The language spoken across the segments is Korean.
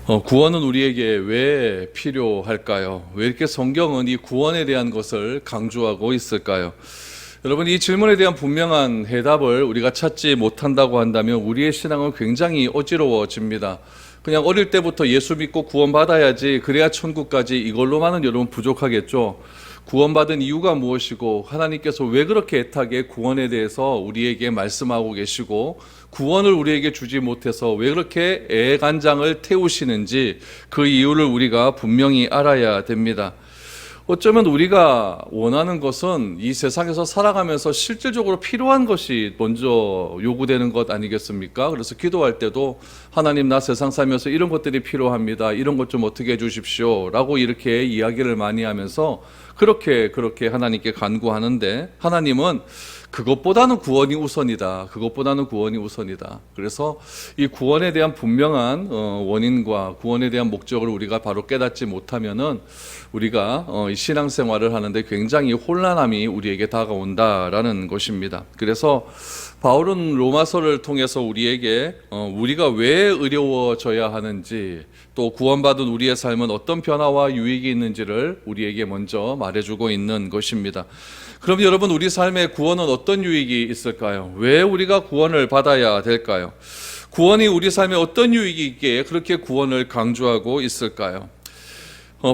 구원은 우리에게 왜 필요할까요? 왜 이렇게 성경은 이 구원에 대한 것을 강조하고 있을까요? 여러분, 이 질문에 대한 분명한 해답을 우리가 찾지 못한다고 한다면 우리의 신앙은 굉장히 어지러워집니다. 그냥 어릴 때부터 예수 믿고 구원받아야지, 그래야 천국까지, 이걸로만은 여러분 부족하겠죠. 구원받은 이유가 무엇이고 하나님께서 왜 그렇게 애타게 구원에 대해서 우리에게 말씀하고 계시고 구원을 우리에게 주지 못해서 왜 그렇게 애간장을 태우시는지 그 이유를 우리가 분명히 알아야 됩니다. 어쩌면 우리가 원하는 것은 이 세상에서 살아가면서 실질적으로 필요한 것이 먼저 요구되는 것 아니겠습니까? 그래서 기도할 때도 하나님, 나 세상 살면서 이런 것들이 필요합니다. 이런 것 좀 어떻게 해주십시오. 라고 이렇게 이야기를 많이 하면서 그렇게 하나님께 간구하는데, 하나님은 그것보다는 구원이 우선이다. 그것보다는 구원이 우선이다. 그래서 이 구원에 대한 분명한 원인과 구원에 대한 목적을 우리가 바로 깨닫지 못하면은 우리가 이 신앙생활을 하는데 굉장히 혼란함이 우리에게 다가온다라는 것입니다. 그래서 바울은 로마서를 통해서 우리에게 우리가 왜 의로워져야 하는지, 또 구원받은 우리의 삶은 어떤 변화와 유익이 있는지를 우리에게 먼저 말해주고 있는 것입니다. 그럼 여러분, 우리 삶의 구원은 어떤 유익이 있을까요? 왜 우리가 구원을 받아야 될까요? 구원이 우리 삶에 어떤 유익이 있기에 그렇게 구원을 강조하고 있을까요?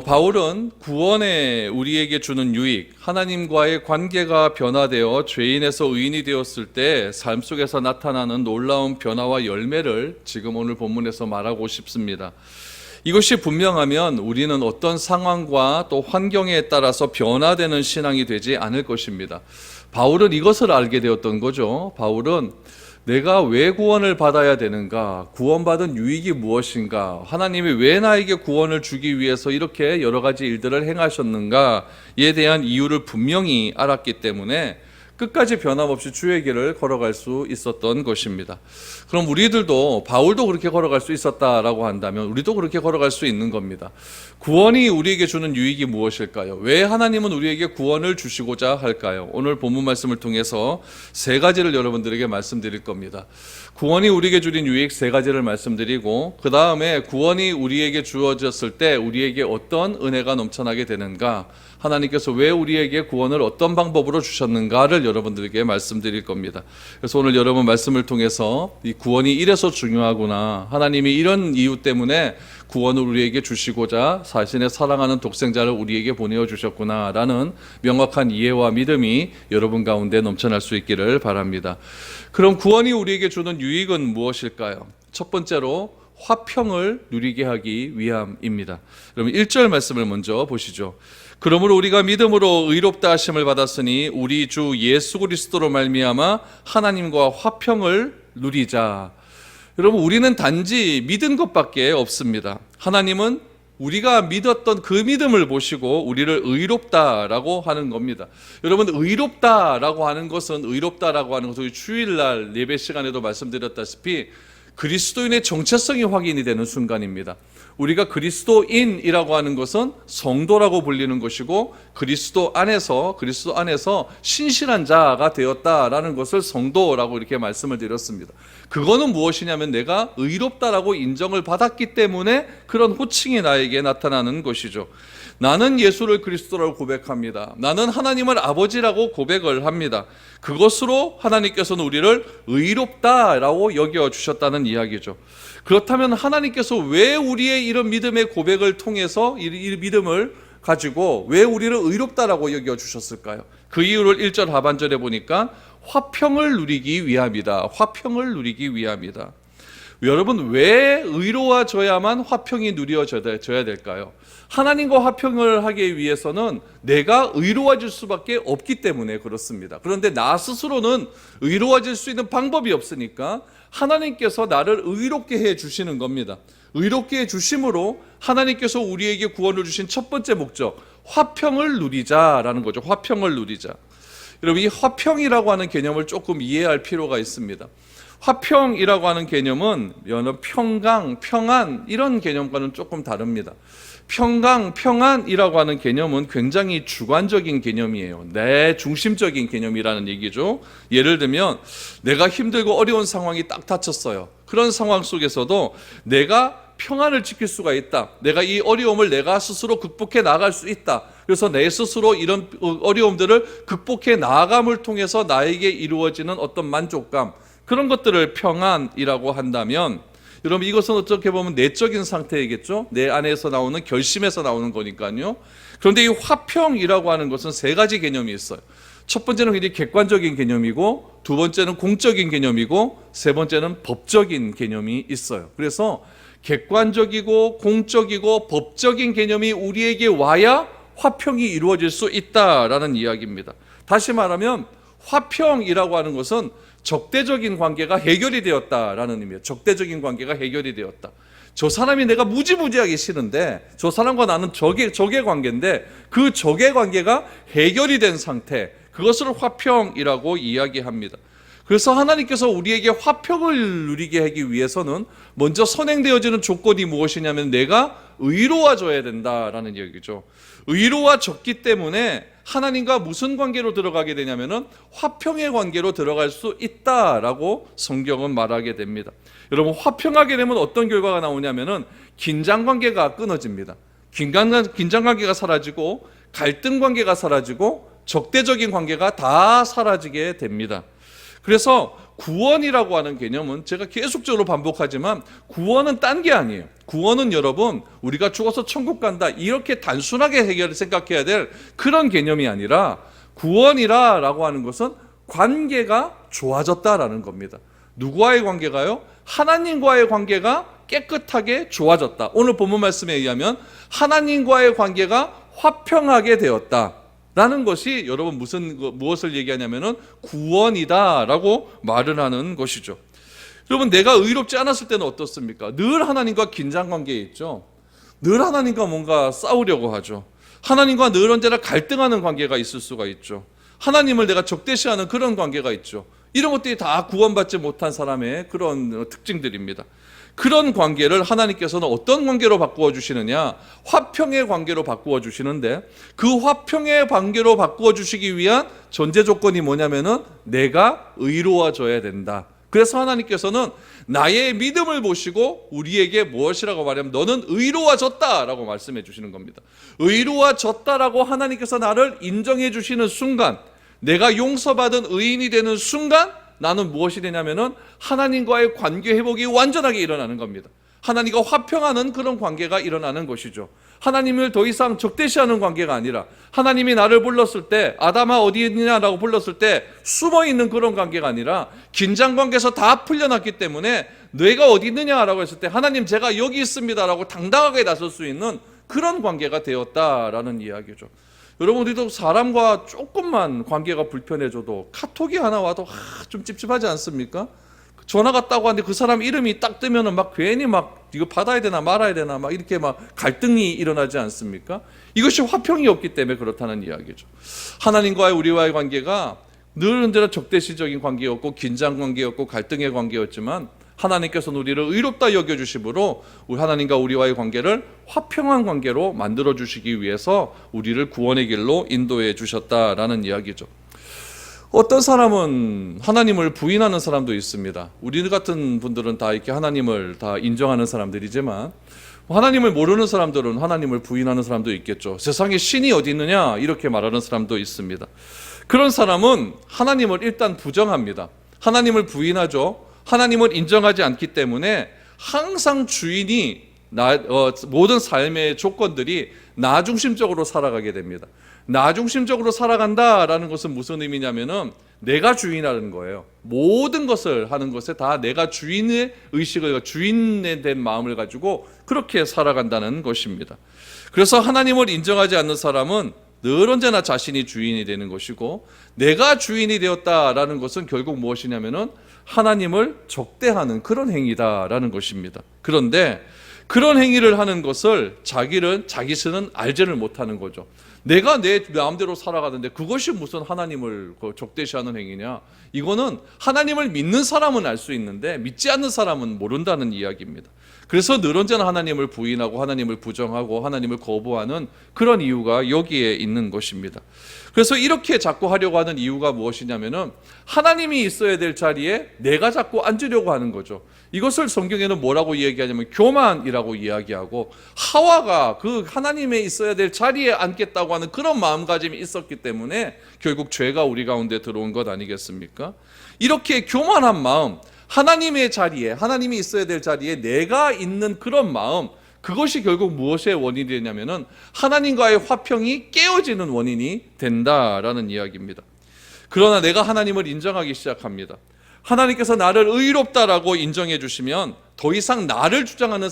바울은 구원에 우리에게 주는 유익, 하나님과의 관계가 변화되어 죄인에서 의인이 되었을 때 삶 속에서 나타나는 놀라운 변화와 열매를 지금 오늘 본문에서 말하고 싶습니다. 이것이 분명하면 우리는 어떤 상황과 또 환경에 따라서 변화되는 신앙이 되지 않을 것입니다. 바울은 이것을 알게 되었던 거죠. 바울은 내가 왜 구원을 받아야 되는가? 구원받은 유익이 무엇인가? 하나님이 왜 나에게 구원을 주기 위해서 이렇게 여러 가지 일들을 행하셨는가에 대한 이유를 분명히 알았기 때문에 끝까지 변함없이 주의 길을 걸어갈 수 있었던 것입니다. 그럼 우리들도, 바울도 그렇게 걸어갈 수 있었다라고 한다면 우리도 그렇게 걸어갈 수 있는 겁니다. 구원이 우리에게 주는 유익이 무엇일까요? 왜 하나님은 우리에게 구원을 주시고자 할까요? 오늘 본문 말씀을 통해서 세 가지를 여러분들에게 말씀드릴 겁니다. 구원이 우리에게 주는 유익 세 가지를 말씀드리고, 그 다음에 구원이 우리에게 주어졌을 때 우리에게 어떤 은혜가 넘쳐나게 되는가, 하나님께서 왜 우리에게 구원을 어떤 방법으로 주셨는가를 여러분들에게 말씀드릴 겁니다. 그래서 오늘 여러분 말씀을 통해서 이 구원이 이래서 중요하구나, 하나님이 이런 이유 때문에 구원을 우리에게 주시고자 자신의 사랑하는 독생자를 우리에게 보내어 주셨구나 라는 명확한 이해와 믿음이 여러분 가운데 넘쳐날 수 있기를 바랍니다. 그럼 구원이 우리에게 주는 유익은 무엇일까요? 첫 번째로 화평을 누리게 하기 위함입니다. 여러분 1절 말씀을 먼저 보시죠. 그러므로 우리가 믿음으로 의롭다 하심을 받았으니 우리 주 예수 그리스도로 말미암아 하나님과 화평을 누리자. 여러분, 우리는 단지 믿은 것밖에 없습니다. 하나님은 우리가 믿었던 그 믿음을 보시고 우리를 의롭다라고 하는 겁니다. 여러분, 의롭다라고 하는 것은 주일날 예배 시간에도 말씀드렸다시피 그리스도인의 정체성이 확인이 되는 순간입니다. 우리가 그리스도인이라고 하는 것은 성도라고 불리는 것이고, 그리스도 안에서 신실한 자가 되었다라는 것을 성도라고 이렇게 말씀을 드렸습니다. 그거는 무엇이냐면 내가 의롭다라고 인정을 받았기 때문에 그런 호칭이 나에게 나타나는 것이죠. 나는 예수를 그리스도라고 고백합니다. 나는 하나님을 아버지라고 고백을 합니다. 그것으로 하나님께서는 우리를 의롭다라고 여겨주셨다는 이야기죠. 그렇다면 하나님께서 왜 우리의 이런 믿음의 고백을 통해서 이 믿음을 가지고 왜 우리를 의롭다라고 여겨주셨을까요? 그 이유를 1절 하반절에 보니까 화평을 누리기 위함이다. 화평을 누리기 위함이다. 여러분, 왜 의로워져야만 화평이 누려져야 될까요? 하나님과 화평을 하기 위해서는 내가 의로워질 수밖에 없기 때문에 그렇습니다. 그런데 나 스스로는 의로워질 수 있는 방법이 없으니까 하나님께서 나를 의롭게 해 주시는 겁니다. 의롭게 해 주심으로 하나님께서 우리에게 구원을 주신 첫 번째 목적, 화평을 누리자라는 거죠. 화평을 누리자. 여러분, 이 화평이라고 하는 개념을 조금 이해할 필요가 있습니다. 화평이라고 하는 개념은 평강, 평안 이런 개념과는 조금 다릅니다. 평강, 평안이라고 하는 개념은 굉장히 주관적인 개념이에요. 내 중심적인 개념이라는 얘기죠. 예를 들면 내가 힘들고 어려운 상황이 딱 닥쳤어요. 그런 상황 속에서도 내가 평안을 지킬 수가 있다. 내가 이 어려움을 내가 스스로 극복해 나갈 수 있다. 그래서 내 스스로 이런 어려움들을 극복해 나아감을 통해서 나에게 이루어지는 어떤 만족감, 그런 것들을 평안이라고 한다면, 여러분 이것은 어떻게 보면 내적인 상태이겠죠. 내 안에서 나오는 결심에서 나오는 거니까요. 그런데 이 화평이라고 하는 것은 세 가지 개념이 있어요. 첫 번째는 굉장히 객관적인 개념이고, 두 번째는 공적인 개념이고, 세 번째는 법적인 개념이 있어요. 그래서 객관적이고 공적이고 법적인 개념이 우리에게 와야 화평이 이루어질 수 있다라는 이야기입니다. 다시 말하면 화평이라고 하는 것은 적대적인 관계가 해결이 되었다라는 의미예요. 적대적인 관계가 해결이 되었다. 저 사람이 내가 무지무지하게 싫은데, 저 사람과 나는 적의 관계인데, 그 적의 관계가 해결이 된 상태, 그것을 화평이라고 이야기합니다. 그래서 하나님께서 우리에게 화평을 누리게 하기 위해서는 먼저 선행되어지는 조건이 무엇이냐면 내가 의로워져야 된다라는 얘기죠. 의로워졌기 때문에 하나님과 무슨 관계로 들어가게 되냐면은 화평의 관계로 들어갈 수 있다라고 성경은 말하게 됩니다. 여러분, 화평하게 되면 어떤 결과가 나오냐면은 긴장 관계가 끊어집니다. 긴장 관계가 사라지고, 갈등 관계가 사라지고, 적대적인 관계가 다 사라지게 됩니다. 그래서 구원이라고 하는 개념은 제가 계속적으로 반복하지만, 구원은 딴 게 아니에요. 구원은 여러분, 우리가 죽어서 천국 간다 이렇게 단순하게 생각해야 될 그런 개념이 아니라, 구원이라고 하는 것은 관계가 좋아졌다라는 겁니다. 누구와의 관계가요? 하나님과의 관계가 깨끗하게 좋아졌다. 오늘 본문 말씀에 의하면 하나님과의 관계가 화평하게 되었다 라는 것이 여러분 무엇을 얘기하냐면은 구원이다라고 말을 하는 것이죠. 여러분, 내가 의롭지 않았을 때는 어떻습니까? 늘 하나님과 긴장 관계에 있죠. 늘 하나님과 뭔가 싸우려고 하죠. 하나님과 늘 언제나 갈등하는 관계가 있을 수가 있죠. 하나님을 내가 적대시하는 그런 관계가 있죠. 이런 것들이 다 구원받지 못한 사람의 그런 특징들입니다. 그런 관계를 하나님께서는 어떤 관계로 바꾸어 주시느냐? 화평의 관계로 바꾸어 주시는데, 그 화평의 관계로 바꾸어 주시기 위한 전제 조건이 뭐냐면은 내가 의로워져야 된다. 그래서 하나님께서는 나의 믿음을 보시고 우리에게 무엇이라고 말하면 너는 의로워졌다라고 말씀해 주시는 겁니다. 의로워졌다라고 하나님께서 나를 인정해 주시는 순간, 내가 용서받은 의인이 되는 순간, 나는 무엇이 되냐면은 하나님과의 관계 회복이 완전하게 일어나는 겁니다. 하나님과 화평하는 그런 관계가 일어나는 것이죠. 하나님을 더 이상 적대시하는 관계가 아니라, 하나님이 나를 불렀을 때 아담아 어디 있느냐라고 불렀을 때 숨어있는 그런 관계가 아니라, 긴장 관계에서 다 풀려났기 때문에 내가 어디 있느냐라고 했을 때 하나님 제가 여기 있습니다라고 당당하게 나설 수 있는 그런 관계가 되었다라는 이야기죠. 여러분, 우리도 사람과 조금만 관계가 불편해져도 카톡이 하나 와도 좀 찝찝하지 않습니까? 전화가 왔다고 하는데 그 사람 이름이 딱 뜨면은 막 괜히 막 이거 받아야 되나 말아야 되나 막 이렇게 막 갈등이 일어나지 않습니까? 이것이 화평이 없기 때문에 그렇다는 이야기죠. 하나님과의 우리와의 관계가 늘 언제나 적대시적인 관계였고, 긴장 관계였고, 갈등의 관계였지만, 하나님께서는 우리를 의롭다 여겨주심으로 우리 하나님과 우리와의 관계를 화평한 관계로 만들어 주시기 위해서 우리를 구원의 길로 인도해 주셨다라는 이야기죠. 어떤 사람은 하나님을 부인하는 사람도 있습니다. 우리 같은 분들은 다 이렇게 하나님을 다 인정하는 사람들이지만, 하나님을 모르는 사람들은 하나님을 부인하는 사람도 있겠죠. 세상에 신이 어디 있느냐 이렇게 말하는 사람도 있습니다. 그런 사람은 하나님을 일단 부정합니다. 하나님을 부인하죠. 하나님을 인정하지 않기 때문에 항상 주인이 모든 삶의 조건들이 나 중심적으로 살아가게 됩니다. 나 중심적으로 살아간다라는 것은 무슨 의미냐면은 내가 주인하는 거예요. 모든 것을 하는 것에 다 내가 주인의 의식을, 주인에 대한 마음을 가지고 그렇게 살아간다는 것입니다. 그래서 하나님을 인정하지 않는 사람은 늘 언제나 자신이 주인이 되는 것이고, 내가 주인이 되었다라는 것은 결국 무엇이냐면은 하나님을 적대하는 그런 행위다라는 것입니다. 그런데 그런 행위를 하는 것을 자기 스는 알지를 못하는 거죠. 내가 내 마음대로 살아가는데 그것이 무슨 하나님을 적대시하는 행위냐? 이거는 하나님을 믿는 사람은 알 수 있는데 믿지 않는 사람은 모른다는 이야기입니다. 그래서 늘 언제나 하나님을 부인하고 하나님을 부정하고 하나님을 거부하는 그런 이유가 여기에 있는 것입니다. 그래서 이렇게 자꾸 하려고 하는 이유가 무엇이냐면은 하나님이 있어야 될 자리에 내가 자꾸 앉으려고 하는 거죠. 이것을 성경에는 뭐라고 이야기하냐면 교만이라고 이야기하고, 하와가 그 하나님에 있어야 될 자리에 앉겠다고 하는 그런 마음가짐이 있었기 때문에 결국 죄가 우리 가운데 들어온 것 아니겠습니까? 이렇게 교만한 마음, 하나님의 자리에, 하나님이 있어야 될 자리에 내가 있는 그런 마음, 그것이 결국 무엇의 원인이 되냐면은 하나님과의 화평이 깨어지는 원인이 된다라는 이야기입니다. 그러나 내가 하나님을 인정하기 시작합니다. 하나님께서 나를 의롭다라고 인정해 주시면 더 이상 나를 주장하는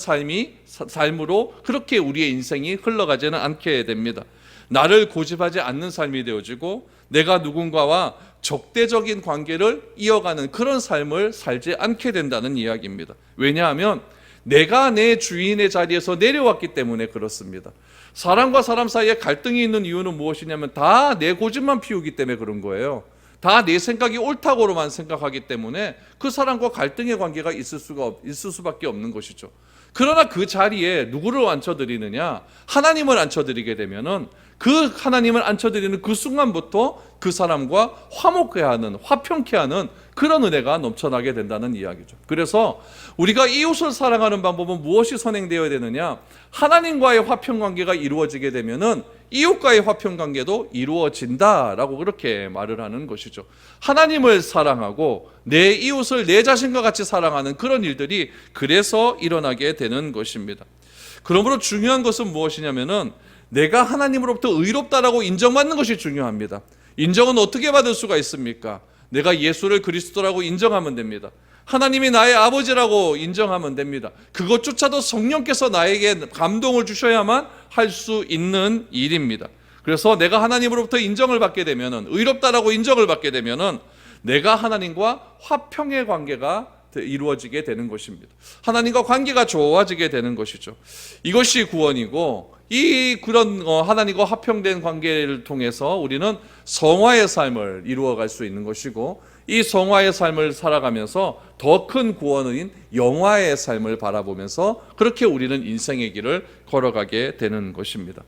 삶으로 그렇게 우리의 인생이 흘러가지는 않게 됩니다. 나를 고집하지 않는 삶이 되어지고 내가 누군가와 적대적인 관계를 이어가는 그런 삶을 살지 않게 된다는 이야기입니다. 왜냐하면 내가 내 주인의 자리에서 내려왔기 때문에 그렇습니다. 사람과 사람 사이에 갈등이 있는 이유는 무엇이냐면 다 내 고집만 피우기 때문에 그런 거예요. 다 내 생각이 옳다고로만 생각하기 때문에 그 사람과 갈등의 관계가 있을 수밖에 없는 것이죠. 그러나 그 자리에 누구를 앉혀드리느냐? 하나님을 앉혀드리게 되면은 그 하나님을 앉혀드리는 그 순간부터 그 사람과 화목해 하는, 화평케 하는 그런 은혜가 넘쳐나게 된다는 이야기죠. 그래서 우리가 이웃을 사랑하는 방법은 무엇이 선행되어야 되느냐? 하나님과의 화평 관계가 이루어지게 되면은 이웃과의 화평 관계도 이루어진다라고 그렇게 말을 하는 것이죠. 하나님을 사랑하고 내 이웃을 내 자신과 같이 사랑하는 그런 일들이 그래서 일어나게 되는 것입니다. 그러므로 중요한 것은 무엇이냐면은 내가 하나님으로부터 의롭다라고 인정받는 것이 중요합니다. 인정은 어떻게 받을 수가 있습니까? 내가 예수를 그리스도라고 인정하면 됩니다. 하나님이 나의 아버지라고 인정하면 됩니다. 그것조차도 성령께서 나에게 감동을 주셔야만 할 수 있는 일입니다. 그래서 내가 하나님으로부터 인정을 받게 되면은, 의롭다라고 인정을 받게 되면은 내가 하나님과 화평의 관계가 이루어지게 되는 것입니다. 하나님과 관계가 좋아지게 되는 것이죠. 이것이 구원이고, 그런 하나님과 화평된 관계를 통해서 우리는 성화의 삶을 이루어갈 수 있는 것이고, 이 성화의 삶을 살아가면서 더 큰 구원인 영화의 삶을 바라보면서 그렇게 우리는 인생의 길을 걸어가게 되는 것입니다.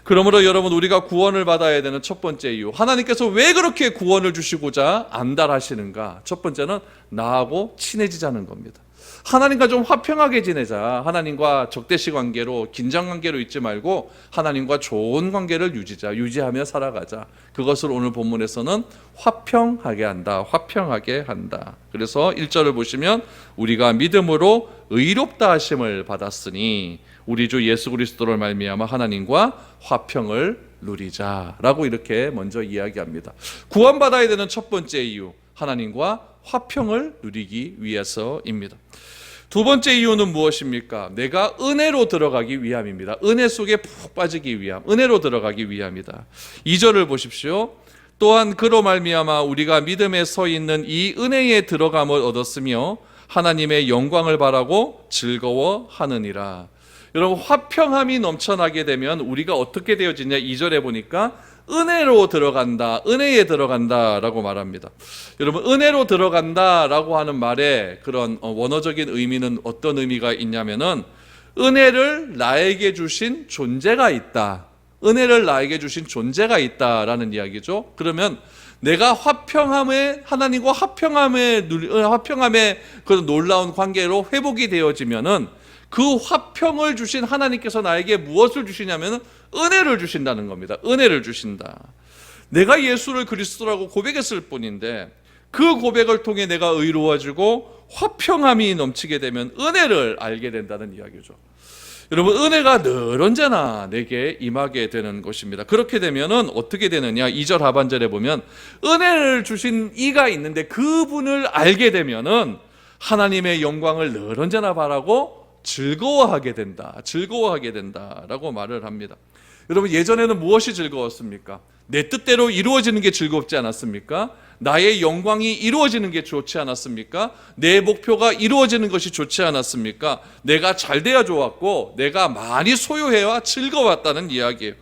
그러므로 여러분, 우리가 구원을 받아야 되는 첫 번째 이유, 하나님께서 왜 그렇게 구원을 주시고자 안달하시는가? 첫 번째는 나하고 친해지자는 겁니다. 하나님과 좀 화평하게 지내자. 하나님과 적대시 관계로, 긴장 관계로 있지 말고 하나님과 좋은 관계를 유지하며 살아가자. 그것을 오늘 본문에서는 화평하게 한다, 화평하게 한다. 그래서 1절을 보시면 우리가 믿음으로 의롭다 하심을 받았으니 우리 주 예수 그리스도를 말미암아 하나님과 화평을 누리자라고 이렇게 먼저 이야기합니다. 구원받아야 되는 첫 번째 이유, 하나님과 화평을 누리기 위해서입니다. 두 번째 이유는 무엇입니까? 내가 은혜로 들어가기 위함입니다. 은혜 속에 푹 빠지기 위함, 은혜로 들어가기 위함이다. 2절을 보십시오. 또한 그로 말미암아 우리가 믿음에 서 있는 이 은혜에 들어감을 얻었으며 하나님의 영광을 바라고 즐거워하느니라. 여러분, 화평함이 넘쳐나게 되면 우리가 어떻게 되어지냐? 2절에 보니까 은혜로 들어간다, 은혜에 들어간다라고 말합니다. 여러분, 은혜로 들어간다라고 하는 말에 그런 원어적인 의미는 어떤 의미가 있냐면은 은혜를 나에게 주신 존재가 있다. 은혜를 나에게 주신 존재가 있다라는 이야기죠. 그러면 내가 하나님과 화평함의 그런 놀라운 관계로 회복이 되어지면은 그 화평을 주신 하나님께서 나에게 무엇을 주시냐면 은혜를 주신다는 겁니다. 은혜를 주신다. 내가 예수를 그리스도라고 고백했을 뿐인데 그 고백을 통해 내가 의로워지고 화평함이 넘치게 되면 은혜를 알게 된다는 이야기죠. 여러분, 은혜가 늘 언제나 내게 임하게 되는 것입니다. 그렇게 되면은 어떻게 되느냐? 2절 하반절에 보면 은혜를 주신 이가 있는데 그분을 알게 되면은 하나님의 영광을 늘 언제나 바라고 즐거워하게 된다라고 말을 합니다. 여러분, 예전에는 무엇이 즐거웠습니까? 내 뜻대로 이루어지는 게 즐겁지 않았습니까? 나의 영광이 이루어지는 게 좋지 않았습니까? 내 목표가 이루어지는 것이 좋지 않았습니까? 내가 잘 돼야 좋았고 내가 많이 소유해야 즐거웠다는 이야기예요.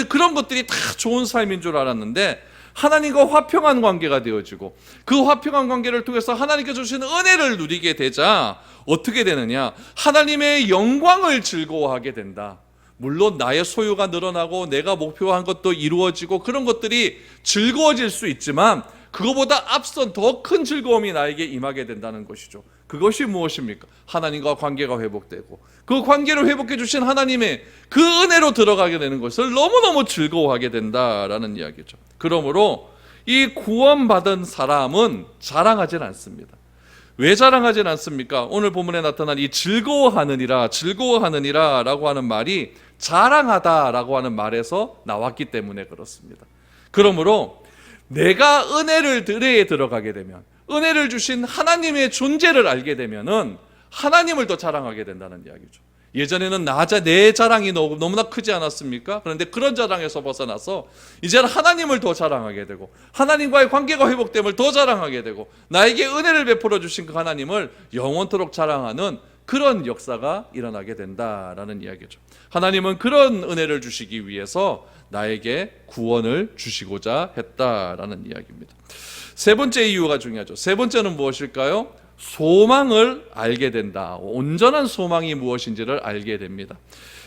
그런 것들이 다 좋은 삶인 줄 알았는데 하나님과 화평한 관계가 되어지고 그 화평한 관계를 통해서 하나님께서 주시는 은혜를 누리게 되자 어떻게 되느냐? 하나님의 영광을 즐거워하게 된다. 물론 나의 소유가 늘어나고 내가 목표한 것도 이루어지고 그런 것들이 즐거워질 수 있지만 그거보다 앞선 더 큰 즐거움이 나에게 임하게 된다는 것이죠. 그것이 무엇입니까? 하나님과 관계가 회복되고 그 관계를 회복해 주신 하나님의 그 은혜로 들어가게 되는 것을 너무너무 즐거워하게 된다라는 이야기죠. 그러므로 이 구원받은 사람은 자랑하진 않습니다. 왜 자랑하진 않습니까? 오늘 본문에 나타난 이 즐거워하느니라 라고 하는 말이 자랑하다라고 하는 말에서 나왔기 때문에 그렇습니다. 그러므로 내가 은혜에 들어가게 되면, 은혜를 주신 하나님의 존재를 알게 되면은 하나님을 더 자랑하게 된다는 이야기죠. 예전에는 내 자랑이 너무나 크지 않았습니까? 그런데 그런 자랑에서 벗어나서 이제는 하나님을 더 자랑하게 되고 하나님과의 관계가 회복됨을 더 자랑하게 되고 나에게 은혜를 베풀어 주신 그 하나님을 영원토록 자랑하는 그런 역사가 일어나게 된다라는 이야기죠. 하나님은 그런 은혜를 주시기 위해서 나에게 구원을 주시고자 했다라는 이야기입니다. 세 번째 이유가 중요하죠. 세 번째는 무엇일까요? 소망을 알게 된다. 온전한 소망이 무엇인지를 알게 됩니다.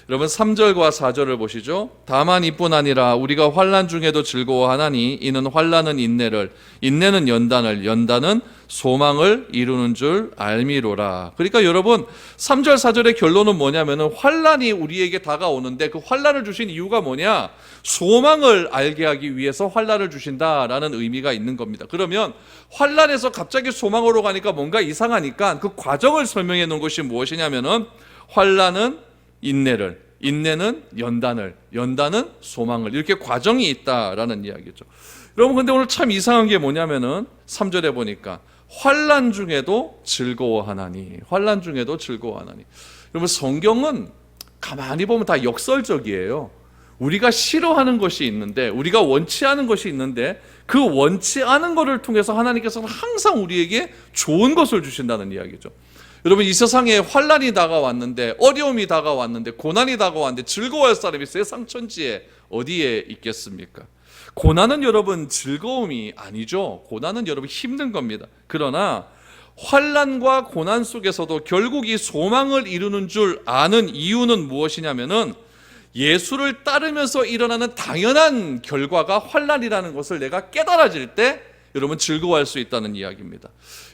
여러분 3절과 4절을 보시죠. 다만 이뿐 아니라 우리가 환난 중에도 즐거워하나니 이는 환난은 인내를, 인내는 연단을, 연단은 소망을 이루는 줄 알미로라. 그러니까 여러분 3절 4절의 결론은 뭐냐면은 환난이 우리에게 다가오는데 그 환난을 주신 이유가 뭐냐? 소망을 알게 하기 위해서 환난을 주신다라는 의미가 있는 겁니다. 그러면 환난에서 갑자기 소망으로 가니까 뭔가 이상하니까 그 과정을 설명해 놓은 것이 무엇이냐면은 환난은 인내를, 인내는 연단을, 연단은 소망을, 이렇게 과정이 있다라는 이야기죠. 여러분 근데 오늘 참 이상한 게 뭐냐면은 3절에 보니까 환난 중에도 즐거워하나니, 환난 중에도 즐거워하나니. 여러분 성경은 가만히 보면 다 역설적이에요. 우리가 싫어하는 것이 있는데, 우리가 원치 않은 것이 있는데 그 원치 않은 것을 통해서 하나님께서는 항상 우리에게 좋은 것을 주신다는 이야기죠. 여러분 이 세상에 환난이 다가왔는데, 어려움이 다가왔는데, 고난이 다가왔는데 즐거워할 사람이 세상 천지에 어디에 있겠습니까? 고난은 여러분 즐거움이 아니죠. 고난은 여러분 힘든 겁니다. 그러나 환난과 고난 속에서도 결국 이 소망을 이루는 줄 아는 이유는 무엇이냐면은 예수를 따르면서 일어나는 당연한 결과가 환난이라는 것을 내가 깨달아질 때 여러분 즐거워할 수 있다는 이야기입니다.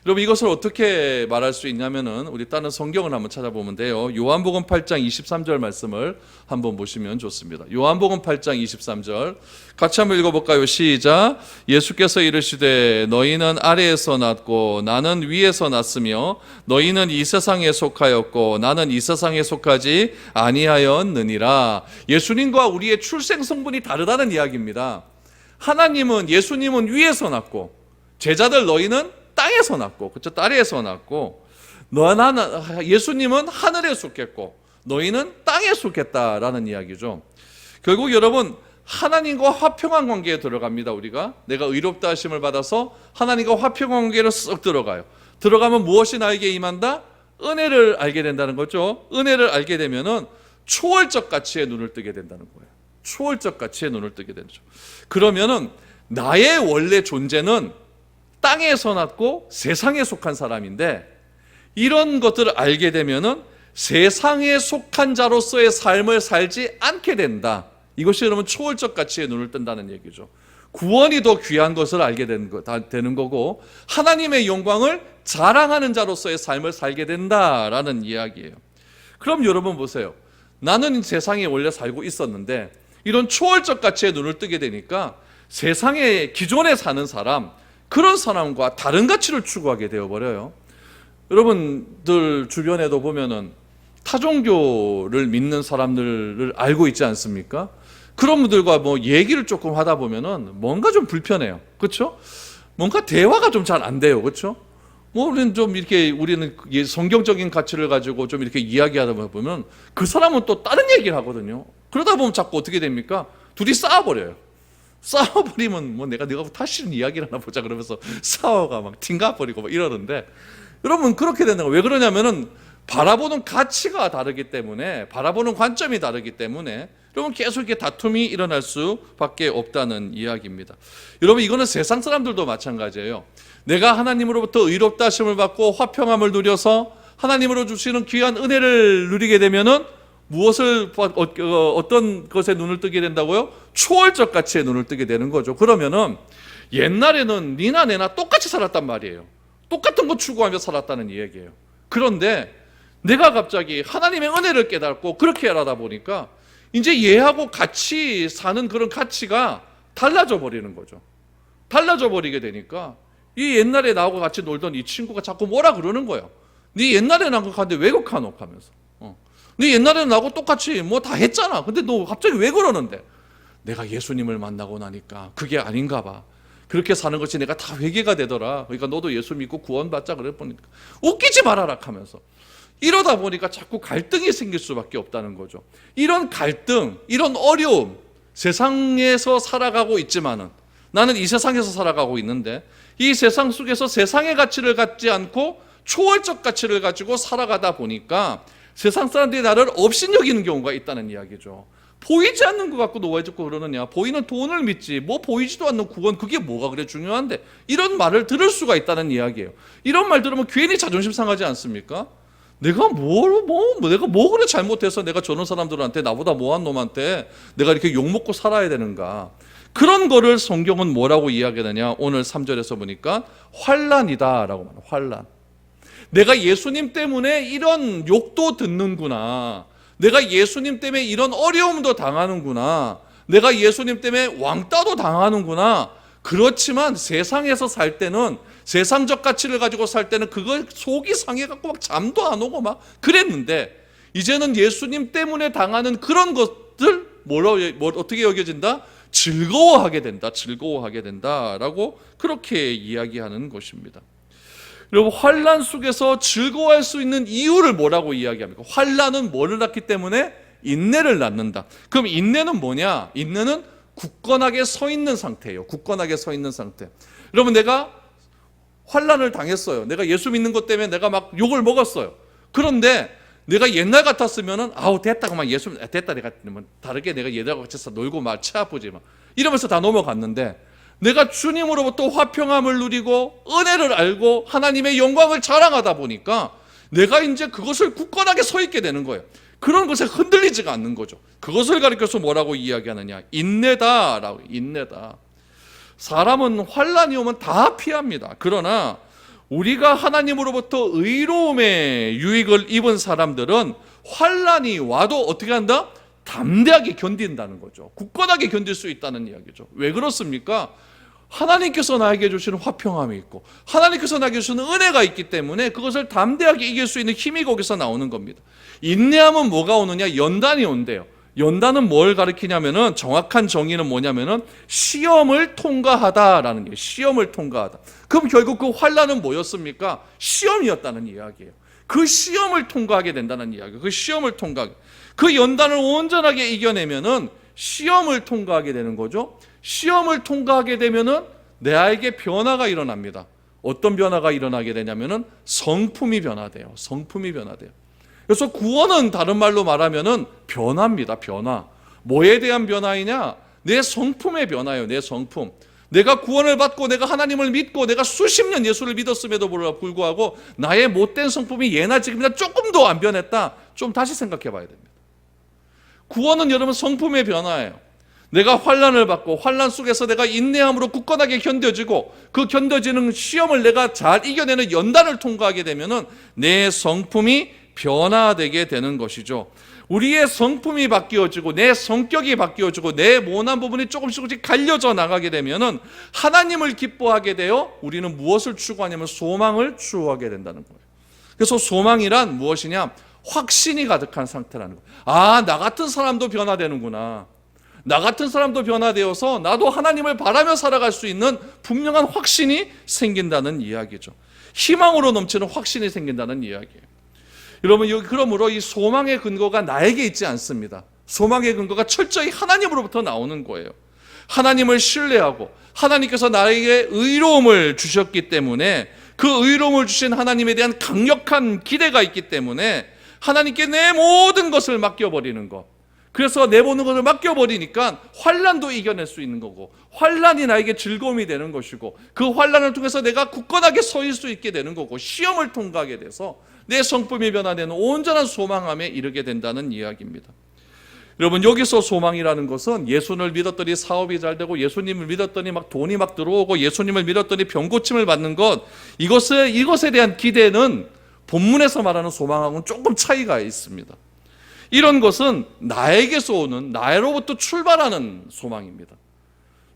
여러분 이것을 어떻게 말할 수 있냐면은 우리 다른 성경을 한번 찾아보면 돼요. 요한복음 8장 23절 말씀을 한번 보시면 좋습니다. 요한복음 8장 23절 같이 한번 읽어볼까요? 시작. 예수께서 이르시되 너희는 아래에서 났고 나는 위에서 났으며 너희는 이 세상에 속하였고 나는 이 세상에 속하지 아니하였느니라. 예수님과 우리의 출생 성분이 다르다는 이야기입니다. 하나님은, 예수님은 위에서 났고 제자들 너희는 땅에서 났고, 그렇죠? 아래에서 났고, 예수님은 하늘에 속했고 너희는 땅에 속했다라는 이야기죠. 결국 여러분 하나님과 화평한 관계에 들어갑니다. 우리가 내가 의롭다 하심을 받아서 하나님과 화평한 관계로 쓱 들어가면 무엇이 나에게 임한다? 은혜를 알게 된다는 거죠. 은혜를 알게 되면은 초월적 가치에 눈을 뜨게 된다는 거예요. 초월적 가치에 눈을 뜨게 되죠. 그러면은 나의 원래 존재는 땅에서 났고 세상에 속한 사람인데 이런 것들을 알게 되면은 세상에 속한 자로서의 삶을 살지 않게 된다. 이것이 여러분 초월적 가치에 눈을 뜬다는 얘기죠. 구원이 더 귀한 것을 알게 되는 거고 하나님의 영광을 자랑하는 자로서의 삶을 살게 된다라는 이야기예요. 그럼 여러분 보세요. 나는 세상에 원래 살고 있었는데 이런 초월적 가치에 눈을 뜨게 되니까 세상에 기존에 사는 사람, 그런 사람과 다른 가치를 추구하게 되어버려요. 여러분들 주변에도 보면은 타종교를 믿는 사람들을 알고 있지 않습니까? 그런 분들과 뭐 얘기를 조금 하다 보면은 뭔가 좀 불편해요. 그렇죠? 뭔가 대화가 좀 잘 안 돼요. 그렇죠? 뭐 우리는 좀 이렇게 우리는 성경적인 가치를 가지고 좀 이렇게 이야기하다 보면 그 사람은 또 다른 얘기를 하거든요. 그러다 보면 자꾸 어떻게 됩니까? 둘이 싸워버려요. 싸워버리면 뭐 내가 다시는 이야기를 하나 보자 그러면서 싸워가 막 튕가버리고 막 이러는데 여러분 그렇게 되는 거예요. 왜 그러냐면은 바라보는 가치가 다르기 때문에, 바라보는 관점이 다르기 때문에 여러분 계속 이렇게 다툼이 일어날 수밖에 없다는 이야기입니다. 여러분 이거는 세상 사람들도 마찬가지예요. 내가 하나님으로부터 의롭다 하심을 받고 화평함을 누려서 하나님으로 주시는 귀한 은혜를 누리게 되면은 어떤 것에 눈을 뜨게 된다고요? 초월적 가치에 눈을 뜨게 되는 거죠. 그러면은 옛날에는 니나 내나 똑같이 살았단 말이에요. 똑같은 거 추구하며 살았다는 이야기예요. 그런데 내가 갑자기 하나님의 은혜를 깨닫고 그렇게 하다 보니까 이제 얘하고 같이 사는 그런 가치가 달라져 버리는 거죠. 달라져 버리게 되니까 이 옛날에 나하고 같이 놀던 이 친구가 자꾸 뭐라 그러는 거예요. 네 옛날에 나하고 갔는데 왜 그렇게 하면서 네 옛날에는 나하고 똑같이 뭐 다 했잖아. 근데 너 갑자기 왜 그러는데? 내가 예수님을 만나고 나니까 그게 아닌가 봐. 그렇게 사는 것이 내가 다 회개가 되더라. 그러니까 너도 예수 믿고 구원받자 그래 보니까 웃기지 말아라 하면서 이러다 보니까 자꾸 갈등이 생길 수밖에 없다는 거죠. 이런 갈등, 이런 어려움, 세상에서 살아가고 있지만은 나는 이 세상에서 살아가고 있는데 이 세상 속에서 세상의 가치를 갖지 않고 초월적 가치를 가지고 살아가다 보니까 세상 사람들이 나를 업신여기는 경우가 있다는 이야기죠. 보이지 않는 것 갖고 너 왜 자꾸 그러느냐? 보이는 돈을 믿지 뭐 보이지도 않는 구원 그게 뭐가 그래 중요한데? 이런 말을 들을 수가 있다는 이야기예요. 이런 말 들으면 괜히 자존심 상하지 않습니까? 내가 내가 뭐 그래 잘못해서 내가 저런 사람들한테 나보다 뭐한 놈한테 내가 이렇게 욕먹고 살아야 되는가? 그런 거를 성경은 뭐라고 이야기하느냐? 오늘 3절에서 보니까 환난이다라고 말해요. 환난. 내가 예수님 때문에 이런 욕도 듣는구나. 내가 예수님 때문에 이런 어려움도 당하는구나. 내가 예수님 때문에 왕따도 당하는구나. 그렇지만 세상에서 살 때는 세상적 가치를 가지고 살 때는 그걸 속이 상해갖고 막 잠도 안 오고 막 그랬는데 이제는 예수님 때문에 당하는 그런 것들 어떻게 여겨진다? 즐거워하게 된다. 즐거워하게 된다라고 그렇게 이야기하는 것입니다. 여러분 환난 속에서 즐거워할 수 있는 이유를 뭐라고 이야기합니까? 환난은 뭐를 낳기 때문에? 인내를 낳는다. 그럼 인내는 뭐냐? 인내는 굳건하게 서 있는 상태예요. 굳건하게 서 있는 상태. 여러분 내가 환난을 당했어요. 내가 예수 믿는 것 때문에 내가 막 욕을 먹었어요. 그런데 내가 옛날 같았으면은 아우 됐다 그만 예수 됐다 내가 다르게 내가 얘들하고 같이 놀고 막 차 아프지 막 이러면서 다 넘어갔는데 내가 주님으로부터 화평함을 누리고 은혜를 알고 하나님의 영광을 자랑하다 보니까 내가 이제 그것을 굳건하게 서 있게 되는 거예요. 그런 것에 흔들리지가 않는 거죠. 그것을 가리켜서 뭐라고 이야기하느냐? 인내다라고. 인내다. 사람은 환난이 오면 다 피합니다. 그러나 우리가 하나님으로부터 의로움의 유익을 입은 사람들은 환난이 와도 어떻게 한다? 담대하게 견딘다는 거죠. 굳건하게 견딜 수 있다는 이야기죠. 왜 그렇습니까? 하나님께서 나에게 주시는 화평함이 있고 하나님께서 나에게 주시는 은혜가 있기 때문에 그것을 담대하게 이길 수 있는 힘이 거기서 나오는 겁니다. 인내하면 뭐가 오느냐? 연단이 온대요. 연단은 뭘 가리키냐면은 정확한 정의는 뭐냐면은 시험을 통과하다라는 게 시험을 통과하다. 그럼 결국 그 환난은 뭐였습니까? 시험이었다는 이야기예요. 그 시험을 통과하게 된다는 이야기예요. 그 시험을 통과하게. 그 연단을 온전하게 이겨내면은 시험을 통과하게 되는 거죠. 시험을 통과하게 되면은 내에게 변화가 일어납니다. 어떤 변화가 일어나게 되냐면은 성품이 변화돼요. 성품이 변화돼요. 그래서 구원은 다른 말로 말하면은 변화입니다. 변화. 뭐에 대한 변화이냐? 내 성품의 변화예요. 내 성품. 내가 구원을 받고 내가 하나님을 믿고 내가 수십 년 예수를 믿었음에도 불구하고 나의 못된 성품이 예나 지금이나 조금도 안 변했다. 좀 다시 생각해 봐야 됩니다. 구원은 여러분 성품의 변화예요. 내가 환난을 받고 환난 속에서 내가 인내함으로 굳건하게 견뎌지고 그 견뎌지는 시험을 내가 잘 이겨내는 연단을 통과하게 되면은 내 성품이 변화되게 되는 것이죠. 우리의 성품이 바뀌어지고 내 성격이 바뀌어지고 내 모난 부분이 조금씩 갈려져 나가게 되면은 하나님을 기뻐하게 되어 우리는 무엇을 추구하냐면 소망을 추구하게 된다는 거예요. 그래서 소망이란 무엇이냐? 확신이 가득한 상태라는 거예요. 아, 나 같은 사람도 변화되는구나. 나 같은 사람도 변화되어서 나도 하나님을 바라며 살아갈 수 있는 분명한 확신이 생긴다는 이야기죠. 희망으로 넘치는 확신이 생긴다는 이야기예요. 여러분, 그러므로 이 소망의 근거가 나에게 있지 않습니다. 소망의 근거가 철저히 하나님으로부터 나오는 거예요. 하나님을 신뢰하고 하나님께서 나에게 의로움을 주셨기 때문에 그 의로움을 주신 하나님에 대한 강력한 기대가 있기 때문에 하나님께 내 모든 것을 맡겨버리는 것. 그래서 내보는 것을 맡겨버리니까 환난도 이겨낼 수 있는 거고 환난이 나에게 즐거움이 되는 것이고 그 환난을 통해서 내가 굳건하게 서 있을 수 있게 되는 거고 시험을 통과하게 돼서 내 성품이 변화되는 온전한 소망함에 이르게 된다는 이야기입니다. 여러분, 여기서 소망이라는 것은 예수를 믿었더니 사업이 잘 되고, 예수님을 믿었더니 막 돈이 막 들어오고, 예수님을 믿었더니 병 고침을 받는 것, 이것에 대한 기대는 본문에서 말하는 소망하고는 조금 차이가 있습니다. 이런 것은 나에게서 오는, 나로부터 출발하는 소망입니다.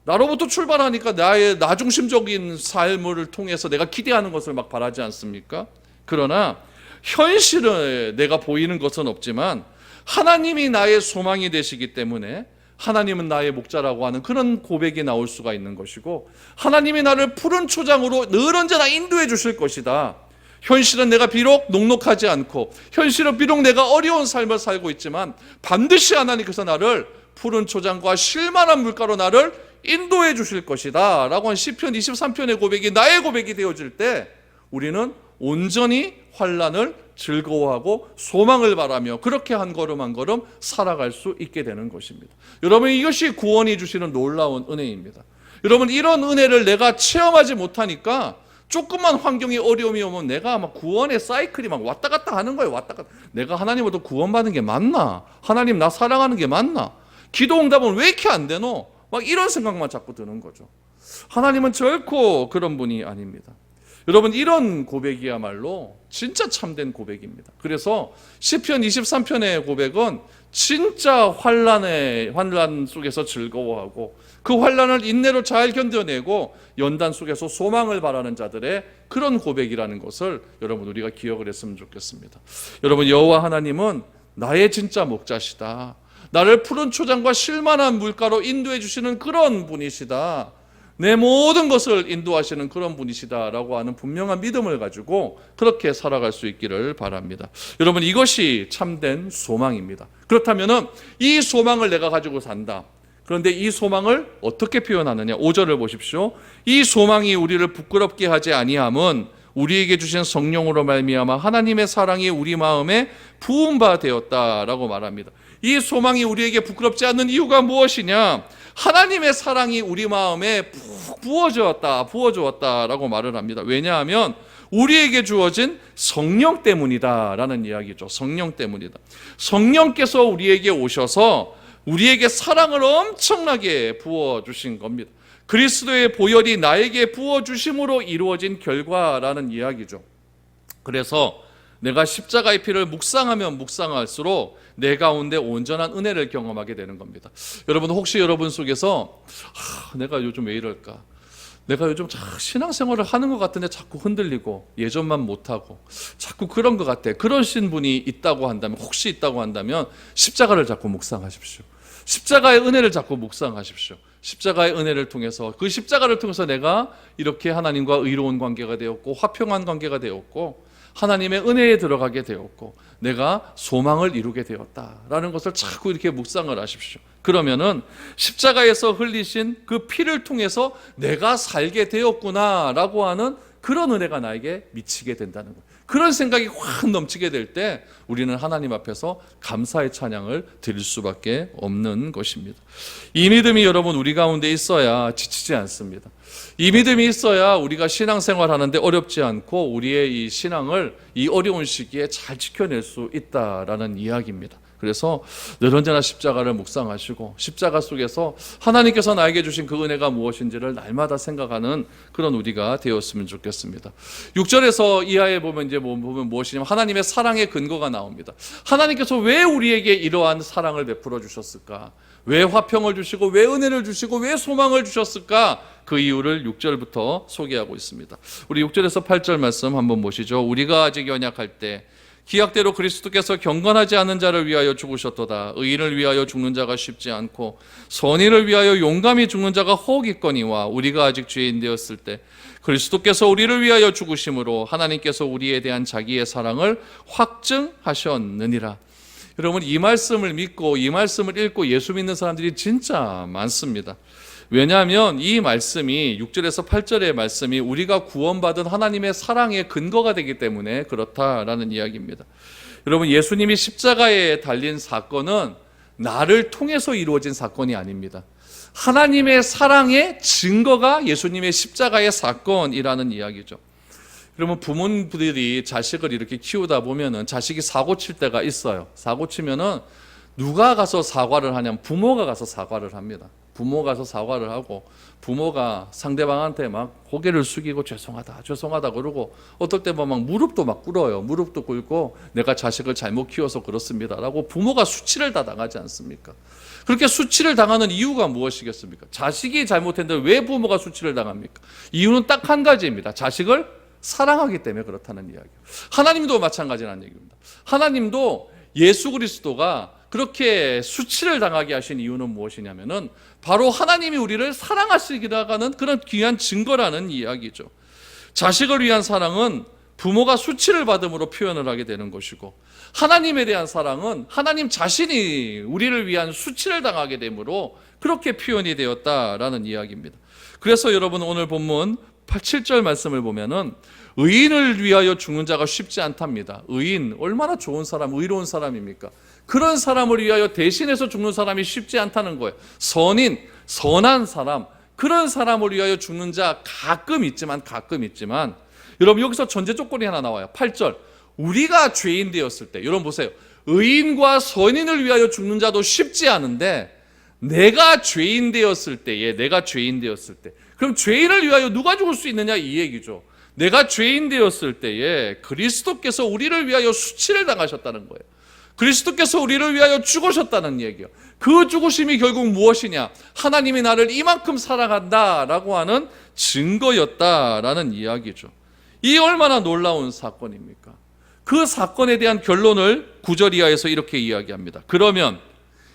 나로부터 출발하니까 나의 나중심적인 삶을 통해서 내가 기대하는 것을 막 바라지 않습니까? 그러나 현실에 내가 보이는 것은 없지만 하나님이 나의 소망이 되시기 때문에 하나님은 나의 목자라고 하는 그런 고백이 나올 수가 있는 것이고, 하나님이 나를 푸른 초장으로 늘 언제나 인도해 주실 것이다. 현실은 내가 비록 녹록하지 않고, 현실은 비록 내가 어려운 삶을 살고 있지만 반드시 하나님께서 나를 푸른 초장과 쉴만한 물가로 나를 인도해 주실 것이다 라고 한 시편 23편의 고백이 나의 고백이 되어질 때, 우리는 온전히 환난을 즐거워하고 소망을 바라며 그렇게 한 걸음 한 걸음 살아갈 수 있게 되는 것입니다. 여러분, 이것이 구원이 주시는 놀라운 은혜입니다. 여러분, 이런 은혜를 내가 체험하지 못하니까 조금만 환경이 어려움이 오면 내가 아마 구원의 사이클이 막 왔다 갔다 하는 거예요. 왔다 갔다. 내가 하나님으로부터 구원받는 게 맞나? 하나님 나 사랑하는 게 맞나? 기도 응답은 왜 이렇게 안 되노? 막 이런 생각만 자꾸 드는 거죠. 하나님은 결코 그런 분이 아닙니다. 여러분, 이런 고백이야말로 진짜 참된 고백입니다. 그래서 시편 23편의 고백은 진짜 환난 속에서 즐거워하고, 그 환난을 인내로 잘 견뎌내고 연단 속에서 소망을 바라는 자들의 그런 고백이라는 것을 여러분, 우리가 기억을 했으면 좋겠습니다. 여러분, 여호와 하나님은 나의 진짜 목자시다. 나를 푸른 초장과 쉴만한 물가로 인도해 주시는 그런 분이시다. 내 모든 것을 인도하시는 그런 분이시다라고 하는 분명한 믿음을 가지고 그렇게 살아갈 수 있기를 바랍니다. 여러분, 이것이 참된 소망입니다. 그렇다면 이 소망을 내가 가지고 산다. 그런데 이 소망을 어떻게 표현하느냐? 5절을 보십시오. 이 소망이 우리를 부끄럽게 하지 아니함은 우리에게 주신 성령으로 말미암아 하나님의 사랑이 우리 마음에 부은 바 되었다라고 말합니다. 이 소망이 우리에게 부끄럽지 않는 이유가 무엇이냐? 하나님의 사랑이 우리 마음에 푹 부어주었다라고 말을 합니다. 왜냐하면 우리에게 주어진 성령 때문이다라는 이야기죠. 성령 때문이다. 성령께서 우리에게 오셔서 우리에게 사랑을 엄청나게 부어주신 겁니다. 그리스도의 보혈이 나에게 부어주심으로 이루어진 결과라는 이야기죠. 그래서 내가 십자가의 피를 묵상하면 묵상할수록 내 가운데 온전한 은혜를 경험하게 되는 겁니다. 여러분, 혹시 여러분 속에서 내가 요즘 왜 이럴까? 내가 요즘 신앙생활을 하는 것 같은데 자꾸 흔들리고 예전만 못하고 자꾸 그런 것 같아. 그러신 분이 있다고 한다면, 혹시 있다고 한다면 십자가를 자꾸 묵상하십시오. 십자가의 은혜를 자꾸 묵상하십시오. 십자가의 은혜를 통해서, 그 십자가를 통해서 내가 이렇게 하나님과 의로운 관계가 되었고 화평한 관계가 되었고 하나님의 은혜에 들어가게 되었고 내가 소망을 이루게 되었다라는 것을 자꾸 이렇게 묵상을 하십시오. 그러면은 십자가에서 흘리신 그 피를 통해서 내가 살게 되었구나라고 하는 그런 은혜가 나에게 미치게 된다는 거예요. 그런 생각이 확 넘치게 될 때 우리는 하나님 앞에서 감사의 찬양을 드릴 수밖에 없는 것입니다. 이 믿음이 여러분 우리 가운데 있어야 지치지 않습니다. 이 믿음이 있어야 우리가 신앙생활 하는데 어렵지 않고 우리의 이 신앙을 이 어려운 시기에 잘 지켜낼 수 있다라는 이야기입니다. 그래서 늘 언제나 십자가를 묵상하시고 십자가 속에서 하나님께서 나에게 주신 그 은혜가 무엇인지를 날마다 생각하는 그런 우리가 되었으면 좋겠습니다. 6절에서 이하에 보면 무엇이냐면 하나님의 사랑의 근거가 나옵니다. 하나님께서 왜 우리에게 이러한 사랑을 베풀어 주셨을까? 왜 화평을 주시고 왜 은혜를 주시고 왜 소망을 주셨을까? 그 이유를 6절부터 소개하고 있습니다. 우리 6절에서 8절 말씀 한번 보시죠. 우리가 아직 연약할 때 기약대로 그리스도께서 경건하지 않은 자를 위하여 죽으셨도다. 의인을 위하여 죽는 자가 쉽지 않고 선인을 위하여 용감히 죽는 자가 혹 있거니와 우리가 아직 죄인 되었을 때 그리스도께서 우리를 위하여 죽으심으로 하나님께서 우리에 대한 자기의 사랑을 확증하셨느니라. 여러분, 이 말씀을 믿고 이 말씀을 읽고 예수 믿는 사람들이 진짜 많습니다. 왜냐하면 이 말씀이 6절에서 8절의 말씀이 우리가 구원받은 하나님의 사랑의 근거가 되기 때문에 그렇다라는 이야기입니다. 여러분, 예수님이 십자가에 달린 사건은 나를 통해서 이루어진 사건이 아닙니다. 하나님의 사랑의 증거가 예수님의 십자가의 사건이라는 이야기죠. 그러면 부모들이 자식을 이렇게 키우다 보면은 자식이 사고 칠 때가 있어요. 사고 치면은 누가 가서 사과를 하냐면 부모가 가서 사과를 합니다. 부모가 가서 사과를 하고 부모가 상대방한테 막 고개를 숙이고 죄송하다 죄송하다 그러고 어떨 때 보면 막 무릎도 막 꿇어요. 무릎도 꿇고 내가 자식을 잘못 키워서 그렇습니다 라고 부모가 수치를 다 당하지 않습니까? 그렇게 수치를 당하는 이유가 무엇이겠습니까? 자식이 잘못했는데 왜 부모가 수치를 당합니까? 이유는 딱 한 가지입니다. 자식을 사랑하기 때문에 그렇다는 이야기예요. 하나님도 마찬가지라는 얘기입니다. 하나님도 예수 그리스도가 그렇게 수치를 당하게 하신 이유는 무엇이냐면은 바로 하나님이 우리를 사랑하시기라는 그런 귀한 증거라는 이야기죠. 자식을 위한 사랑은 부모가 수치를 받음으로 표현을 하게 되는 것이고, 하나님에 대한 사랑은 하나님 자신이 우리를 위한 수치를 당하게 되므로 그렇게 표현이 되었다라는 이야기입니다. 그래서 여러분 오늘 본문 7절 말씀을 보면은 의인을 위하여 죽는 자가 쉽지 않답니다. 의인, 얼마나 좋은 사람, 의로운 사람입니까? 그런 사람을 위하여 대신해서 죽는 사람이 쉽지 않다는 거예요. 선인, 선한 사람, 그런 사람을 위하여 죽는 자 가끔 있지만 여러분 여기서 전제 조건이 하나 나와요. 8절, 우리가 죄인 되었을 때, 여러분 보세요. 의인과 선인을 위하여 죽는 자도 쉽지 않은데 내가 죄인 되었을 때에, 그럼 죄인을 위하여 누가 죽을 수 있느냐 이 얘기죠. 내가 죄인 되었을 때에 그리스도께서 우리를 위하여 수치를 당하셨다는 거예요. 그리스도께서 우리를 위하여 죽으셨다는 얘기예요. 그 죽으심이 결국 무엇이냐? 하나님이 나를 이만큼 사랑한다라고 하는 증거였다라는 이야기죠. 이 얼마나 놀라운 사건입니까? 그 사건에 대한 결론을 9절 이하에서 이렇게 이야기합니다. 그러면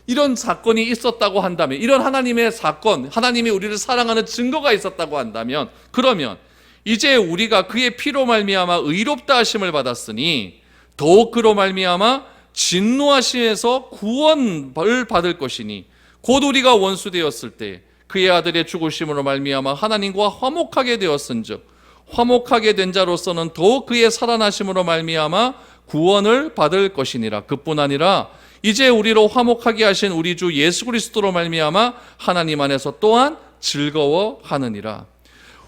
이런 사건이 있었다고 한다면, 이런 하나님의 사건, 하나님이 우리를 사랑하는 증거가 있었다고 한다면, 그러면 이제 우리가 그의 피로 말미암아 의롭다 하심을 받았으니 더욱 그로 말미암아 진노하심에서 구원을 받을 것이니 곧 우리가 원수 되었을 때 그의 아들의 죽으심으로 말미암아 하나님과 화목하게 되었은즉 화목하게 된 자로서는 더욱 그의 살아나심으로 말미암아 구원을 받을 것이니라. 그뿐 아니라 이제 우리로 화목하게 하신 우리 주 예수 그리스도로 말미암아 하나님 안에서 또한 즐거워하느니라.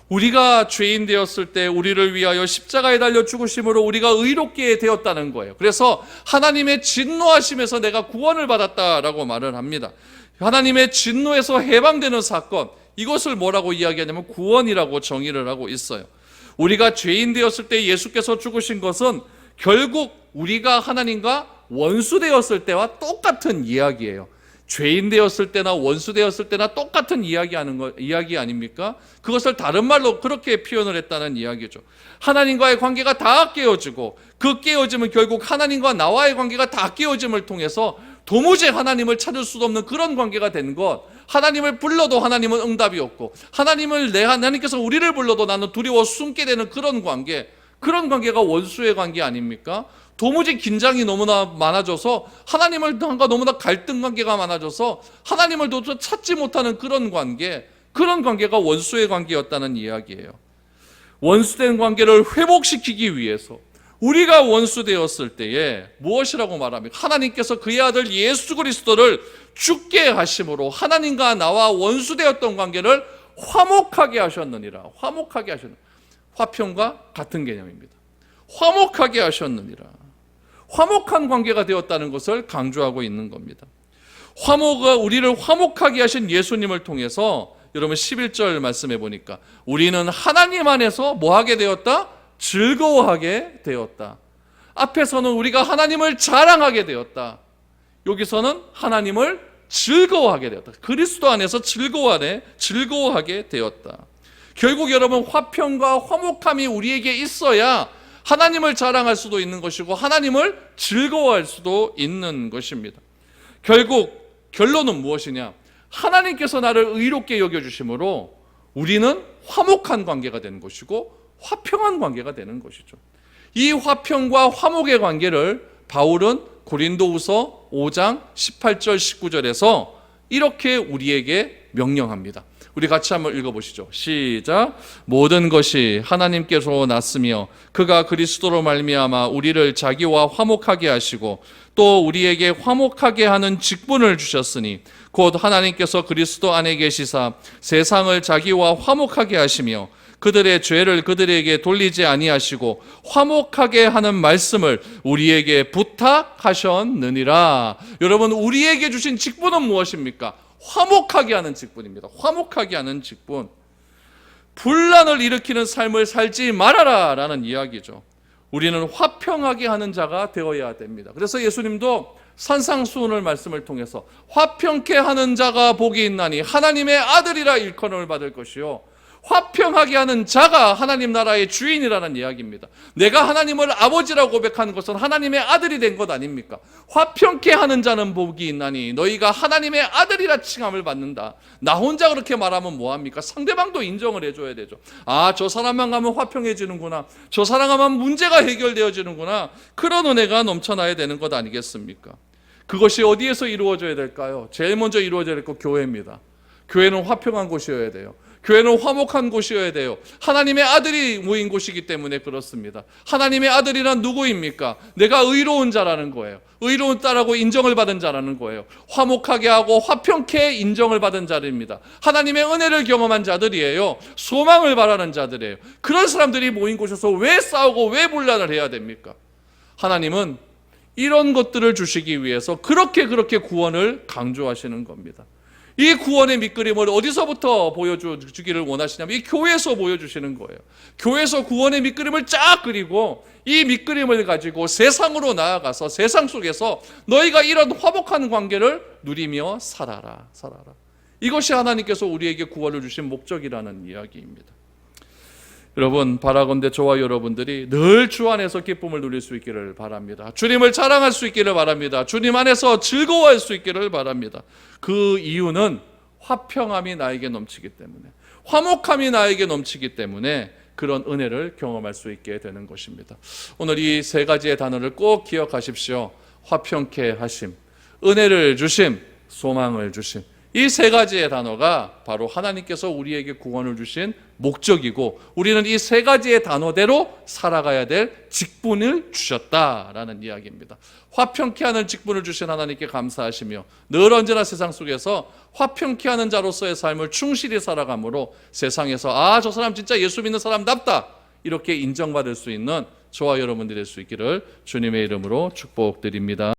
우리가 죄인 되었을 때 우리를 위하여 십자가에 달려 죽으심으로 우리가 의롭게 되었다는 거예요. 그래서 하나님의 진노하심에서 내가 구원을 받았다라고 말을 합니다. 하나님의 진노에서 해방되는 사건, 이것을 뭐라고 이야기하냐면 구원이라고 정의를 하고 있어요. 우리가 죄인 되었을 때 예수께서 죽으신 것은 결국 우리가 하나님과 원수 되었을 때와 똑같은 이야기예요. 죄인 되었을 때나 원수 되었을 때나 똑같은 이야기 아닙니까? 그것을 다른 말로 그렇게 표현을 했다는 이야기죠. 하나님과의 관계가 다 깨어지고 그 깨어짐은 결국 하나님과 나와의 관계가 다 깨어짐을 통해서 도무지 하나님을 찾을 수도 없는 그런 관계가 된 것, 하나님을 불러도 하나님은 응답이 없고 하나님께서 우리를 불러도 나는 두려워 숨게 되는 그런 관계가 원수의 관계 아닙니까? 도무지 긴장이 너무나 많아져서 하나님을 너무나 갈등 관계가 많아져서 하나님을 도저히 찾지 못하는 그런 관계가 원수의 관계였다는 이야기예요. 원수된 관계를 회복시키기 위해서 우리가 원수 되었을 때에 무엇이라고 말합니까? 하나님께서 그의 아들 예수 그리스도를 죽게 하심으로 하나님과 나와 원수 되었던 관계를 화목하게 하셨느니라. 화평과 같은 개념입니다. 화목하게 하셨느니라. 화목한 관계가 되었다는 것을 강조하고 있는 겁니다. 우리를 화목하게 하신 예수님을 통해서 여러분 11절 말씀해 보니까 우리는 하나님 안에서 뭐하게 되었다? 즐거워하게 되었다. 앞에서는 우리가 하나님을 자랑하게 되었다. 여기서는 하나님을 즐거워하게 되었다. 그리스도 안에서 즐거워하게 되었다. 결국 여러분 화평과 화목함이 우리에게 있어야 하나님을 자랑할 수도 있는 것이고 하나님을 즐거워할 수도 있는 것입니다. 결국 결론은 무엇이냐? 하나님께서 나를 의롭게 여겨주심으로 우리는 화목한 관계가 되는 것이고 화평한 관계가 되는 것이죠. 이 화평과 화목의 관계를 바울은 고린도후서 5장 18절 19절에서 이렇게 우리에게 명령합니다. 우리 같이 한번 읽어보시죠. 시작. 모든 것이 하나님께서 났으며 그가 그리스도로 말미암아 우리를 자기와 화목하게 하시고 또 우리에게 화목하게 하는 직분을 주셨으니 곧 하나님께서 그리스도 안에 계시사 세상을 자기와 화목하게 하시며 그들의 죄를 그들에게 돌리지 아니하시고 화목하게 하는 말씀을 우리에게 부탁하셨느니라. 여러분, 우리에게 주신 직분은 무엇입니까? 화목하게 하는 직분입니다. 화목하게 하는 직분. 분란을 일으키는 삶을 살지 말아라 라는 이야기죠. 우리는 화평하게 하는 자가 되어야 됩니다. 그래서 예수님도 산상수훈을 말씀을 통해서 화평케 하는 자가 복이 있나니 하나님의 아들이라 일컬음을 받을 것이요, 화평하게 하는 자가 하나님 나라의 주인이라는 이야기입니다. 내가 하나님을 아버지라고 고백하는 것은 하나님의 아들이 된 것 아닙니까? 화평케 하는 자는 복이 있나니 너희가 하나님의 아들이라 칭함을 받는다. 나 혼자 그렇게 말하면 뭐합니까? 상대방도 인정을 해줘야 되죠. 아, 저 사람만 가면 화평해지는구나, 저 사람만 가면 문제가 해결되어지는구나, 그런 은혜가 넘쳐나야 되는 것 아니겠습니까? 그것이 어디에서 이루어져야 될까요? 제일 먼저 이루어져야 될 것 교회입니다. 교회는 화평한 곳이어야 돼요. 교회는 화목한 곳이어야 돼요. 하나님의 아들이 모인 곳이기 때문에 그렇습니다. 하나님의 아들이란 누구입니까? 내가 의로운 자라는 거예요. 의로운 딸하고 인정을 받은 자라는 거예요. 화목하게 하고 화평케 인정을 받은 자들입니다. 하나님의 은혜를 경험한 자들이에요. 소망을 바라는 자들이에요. 그런 사람들이 모인 곳에서 왜 싸우고 왜 분란을 해야 됩니까? 하나님은 이런 것들을 주시기 위해서 그렇게 구원을 강조하시는 겁니다. 이 구원의 밑그림을 어디서부터 보여주기를 원하시냐면 이 교회에서 보여주시는 거예요. 교회에서 구원의 밑그림을 쫙 그리고 이 밑그림을 가지고 세상으로 나아가서 세상 속에서 너희가 이런 화목한 관계를 누리며 살아라. 이것이 하나님께서 우리에게 구원을 주신 목적이라는 이야기입니다. 여러분, 바라건대 저와 여러분들이 늘 주 안에서 기쁨을 누릴 수 있기를 바랍니다. 주님을 자랑할 수 있기를 바랍니다. 주님 안에서 즐거워할 수 있기를 바랍니다. 그 이유는 화평함이 나에게 넘치기 때문에, 화목함이 나에게 넘치기 때문에 그런 은혜를 경험할 수 있게 되는 것입니다. 오늘 이 세 가지의 단어를 꼭 기억하십시오. 화평케 하심, 은혜를 주심, 소망을 주심. 이 세 가지의 단어가 바로 하나님께서 우리에게 구원을 주신 목적이고, 우리는 이 세 가지의 단어대로 살아가야 될 직분을 주셨다라는 이야기입니다. 화평케 하는 직분을 주신 하나님께 감사하시며 늘 언제나 세상 속에서 화평케 하는 자로서의 삶을 충실히 살아감으로 세상에서 아, 저 사람 진짜 예수 믿는 사람답다, 이렇게 인정받을 수 있는 저와 여러분들이 될 수 있기를 주님의 이름으로 축복드립니다.